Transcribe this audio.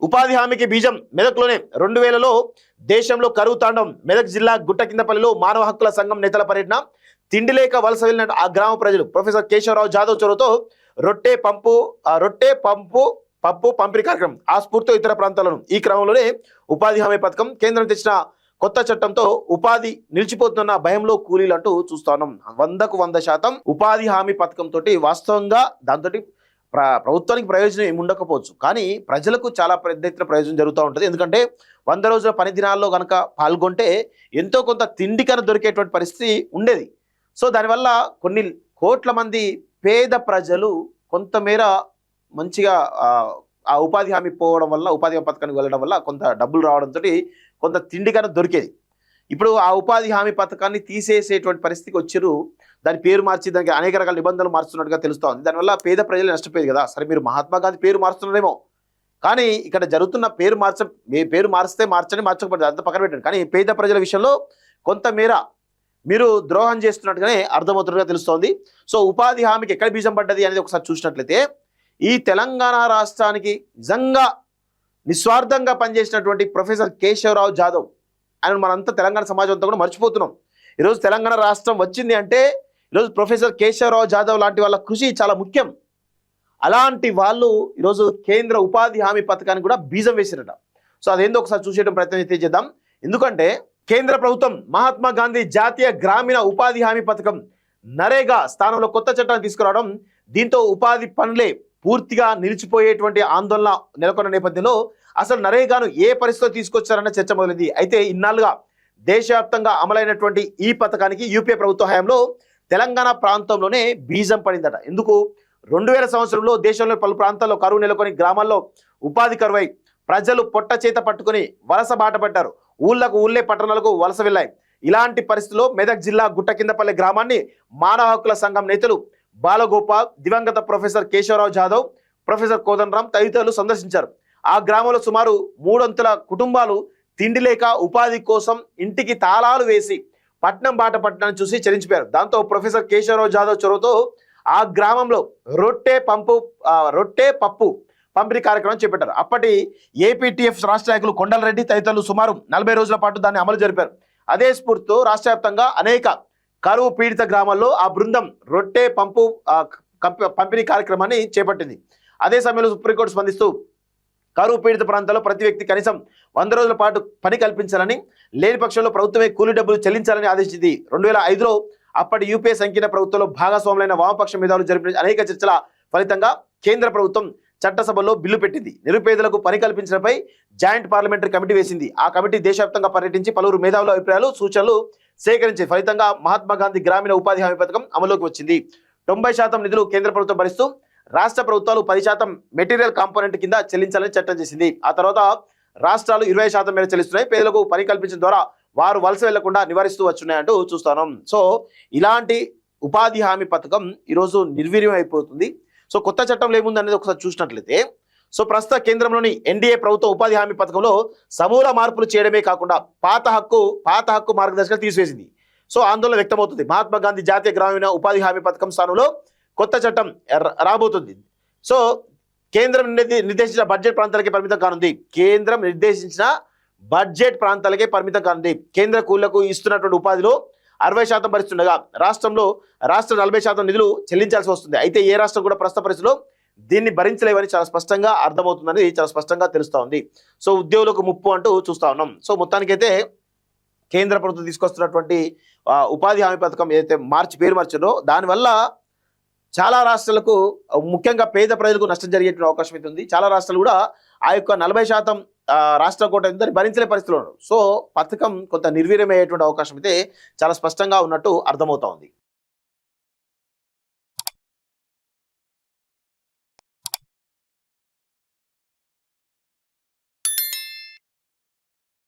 ఉపాధి హామీకి బీజం మెదక్లోనే 2000లో దేశంలో కరువు తాండం. మెదక్ జిల్లా గుట్టకిందపల్లిలో మానవ హక్కుల సంఘం నేతల పర్యటన. తిండి లేక వలస వెళ్ళిన ఆ గ్రామ ప్రజలు ప్రొఫెసర్ కేశవరావు జాదవ్ చొరవతో రొట్టె పప్పు పంపిణీ కార్యక్రమం. ఆ స్ఫూర్తితో ఇతర ప్రాంతాలను. ఈ క్రమంలోనే ఉపాధి హామీ పథకం కేంద్రం తెచ్చిన కొత్త చట్టంతో ఉపాధి నిలిచిపోతున్న భయంలో కూలీలు అంటూ చూస్తా ఉన్నాం. 100కు 100% ఉపాధి హామీ పథకం తోటి వాస్తవంగా దాంతో ప్రభుత్వానికి ప్రయోజనం ఏమి ఉండకపోవచ్చు, కానీ ప్రజలకు చాలా పెద్ద ఎత్తున ప్రయోజనం జరుగుతూ ఉంటుంది. ఎందుకంటే 100 రోజుల పని దినాల్లో కనుక పాల్గొంటే ఎంతో కొంత తిండి కన్నా దొరికేటువంటి పరిస్థితి ఉండేది. సో దానివల్ల కొన్ని కోట్ల మంది పేద ప్రజలు కొంతమేర మంచిగా ఆ ఉపాధి హామీ పోవడం వల్ల, ఉపాధి హామీ పథకానికి వెళ్ళడం వల్ల కొంత డబ్బులు రావడంతో కొంత తిండి కన్నా దొరికేది. ఇప్పుడు ఆ ఉపాధి హామీ పథకాన్ని తీసేసేటువంటి పరిస్థితికి వచ్చారు. దాని పేరు మార్చి దానికి అనేక రకాల నిబంధనలు మార్చుతున్నట్టుగా తెలుస్తూ ఉంది. దానివల్ల పేద ప్రజలు నష్టపోయేది కదా. సరే, మీరు మహాత్మా గాంధీ పేరు మారుస్తున్నారేమో, కానీ ఇక్కడ జరుగుతున్న పేరు మారిస్తే మార్చండి, మార్చకపోతే అంత పక్కన పెట్టండి, కానీ పేద ప్రజల విషయంలో కొంతమేర మీరు ద్రోహం చేస్తున్నట్టుగానే అర్థమవుతున్నట్టుగా తెలుస్తోంది. సో ఉపాధి హామీకి ఎక్కడ బీజం పడ్డది అనేది ఒకసారి చూసినట్లయితే, ఈ తెలంగాణ రాష్ట్రానికి నిజంగా నిస్వార్థంగా పనిచేసినటువంటి ప్రొఫెసర్ కేశవరావు జాదవ్ ఆయన మనంతా తెలంగాణ సమాజం అంతా కూడా మర్చిపోతున్నాం. ఈరోజు తెలంగాణ రాష్ట్రం వచ్చింది అంటే ఈరోజు ప్రొఫెసర్ కేశవరావు జాదవ్ లాంటి వాళ్ళ కృషి చాలా ముఖ్యం. అలాంటి వాళ్ళు ఈరోజు కేంద్ర ఉపాధి హామీ పథకానికి కూడా బీజం వేసిరట. సో అదేందో ఒకసారి చూసేయడం ప్రయత్నం చేద్దాం. ఎందుకంటే కేంద్ర ప్రభుత్వం మహాత్మా గాంధీ జాతీయ గ్రామీణ ఉపాధి హామీ పథకం నరేగా స్థానంలో కొత్త చట్టాన్ని తీసుకురావడం, దీంతో ఉపాధి పనులే పూర్తిగా నిలిచిపోయేటువంటి ఆందోళన నెలకొన్న నేపథ్యంలో అసలు నరేగాను ఏ పరిస్థితిలో తీసుకొచ్చారన్న చర్చ మొదలైంది. అయితే ఇన్నాళ్ళుగా దేశవ్యాప్తంగా అమలైనటువంటి ఈ పథకానికి యూపీఏ ప్రభుత్వ హయాంలో తెలంగాణ ప్రాంతంలోనే బీజం పడిందట. ఎందుకు? 2000 సంవత్సరంలో దేశంలో పలు ప్రాంతాల్లో కరువు నెలకొని గ్రామాల్లో ఉపాధి కరువై ప్రజలు పొట్ట చేత పట్టుకుని వలస బాట పట్టారు. ఊళ్ళే పట్టణాలకు వలస వెళ్ళాయి. ఇలాంటి పరిస్థితుల్లో మెదక్ జిల్లా గుట్టకిందపల్లి గ్రామాన్ని మానవ హక్కుల సంఘం నేతలు బాలగోపాల్, దివంగత ప్రొఫెసర్ కేశవరావు జాదవ్, ప్రొఫెసర్ కోదండరాం తదితరులు సందర్శించారు. ఆ గ్రామంలో సుమారు 300 కుటుంబాలు తిండి లేక ఉపాధి కోసం ఇంటికి తాళాలు వేసి పట్నం బాట పట్టణాన్ని చూసి చలించిపోయారు. దాంతో ప్రొఫెసర్ కేశవరావు జాదవ్ చొరవతో ఆ గ్రామంలో రొట్టె పప్పు పంపిణీ కార్యక్రమం చేపట్టారు. అప్పటి ఏపీటీఎఫ్ రాష్ట్ర నాయకులు కొండలరెడ్డి తదితరులు సుమారు 40 రోజుల పాటు దాన్ని అమలు జరిపారు. అదే స్ఫూర్తితో రాష్ట్ర వ్యాప్తంగా అనేక కరువు పీడిత గ్రామాల్లో ఆ బృందం రొట్టె పంపిణీ కార్యక్రమాన్ని చేపట్టింది. అదే సమయంలో సుప్రీంకోర్టు స్పందిస్తూ కరువు పీడిత ప్రాంతాల్లో ప్రతి వ్యక్తి కనీసం 100 రోజుల పాటు పని కల్పించాలని, లేని పక్షంలో ప్రభుత్వమే కూలీ డబ్బులు చెల్లించాలని ఆదేశించింది. 2005లో అప్పటి యూపీఏ సంకీర్ణ ప్రభుత్వంలో భాగస్వాములైన వామపక్ష మేధావులు జరిపిన అనేక చర్చల ఫలితంగా కేంద్ర ప్రభుత్వం చట్టసభలో బిల్లు పెట్టింది. నిరుపేదలకు పని కల్పించడంపై జాయింట్ పార్లమెంటరీ కమిటీ వేసింది. ఆ కమిటీ దేశవ్యాప్తంగా పర్యటించి పలువురు మేధావుల అభిప్రాయాలు, సూచనలు సేకరించే ఫలితంగా మహాత్మా గాంధీ గ్రామీణ ఉపాధి హామీ పథకం అమలులోకి వచ్చింది. 90% నిధులు కేంద్ర ప్రభుత్వం భరిస్తూ రాష్ట్ర ప్రభుత్వాలు 10% మెటీరియల్ కాంపోనెంట్ కింద చెల్లించాలని చట్టం చేసింది. ఆ తర్వాత రాష్ట్రాలు 20% మేర చెల్లిస్తున్నాయి. పేదలకు పని కల్పించడం ద్వారా వారు వలస వెళ్లకుండా నివారిస్తూ వచ్చున్నాయంటూ చూస్తున్నాం. సో ఇలాంటి ఉపాధి హామీ పథకం ఈరోజు నిర్వీర్యం అయిపోతుంది. సో కొత్త చట్టంలో ఏముంది అనేది ఒకసారి చూసినట్లయితే, సో ప్రస్తుత కేంద్రంలోని ఎన్డీఏ ప్రభుత్వం ఉపాధి హామీ పథకంలో సమూల మార్పులు చేయడమే కాకుండా పాత హక్కు మార్గదర్శకాలు తీసివేసింది. సో ఆందోళన వ్యక్తమవుతుంది. మహాత్మా గాంధీ జాతీయ గ్రామీణ ఉపాధి హామీ పథకం స్థానంలో కొత్త చట్టం రాబోతుంది. సో కేంద్రం నిర్దేశించిన బడ్జెట్ ప్రాంతాలకే పరిమితం కానుంది. కేంద్ర కూలీలకు ఇస్తున్నటువంటి ఉపాధిలో 60% భరిస్తుండగా రాష్ట్ర 40% నిధులు చెల్లించాల్సి వస్తుంది. అయితే ఏ రాష్ట్రం కూడా ప్రస్తుత పరిస్థితిలో దీన్ని భరించలేవని చాలా స్పష్టంగా అర్థమవుతుందని చాలా స్పష్టంగా తెలుస్తూ ఉంది. సో ఉద్యోగులకు ముప్పు అంటూ చూస్తా ఉన్నాం. సో మొత్తానికైతే కేంద్ర ప్రభుత్వం తీసుకొస్తున్నటువంటి ఉపాధి హామీ పథకం ఏదైతే పేరు మార్చారో దానివల్ల చాలా రాష్ట్రాలకు, ముఖ్యంగా పేద ప్రజలకు నష్టం జరిగేటువంటి అవకాశం అయితే ఉంది. చాలా రాష్ట్రాలు కూడా ఆ యొక్క 40% రాష్ట్ర కోట భరించలే పరిస్థితులు ఉన్నారు. సో పథకం కొంత నిర్వీర్యమయ్యేటువంటి అవకాశం అయితే చాలా స్పష్టంగా ఉన్నట్టు అర్థమవుతా ఉంది.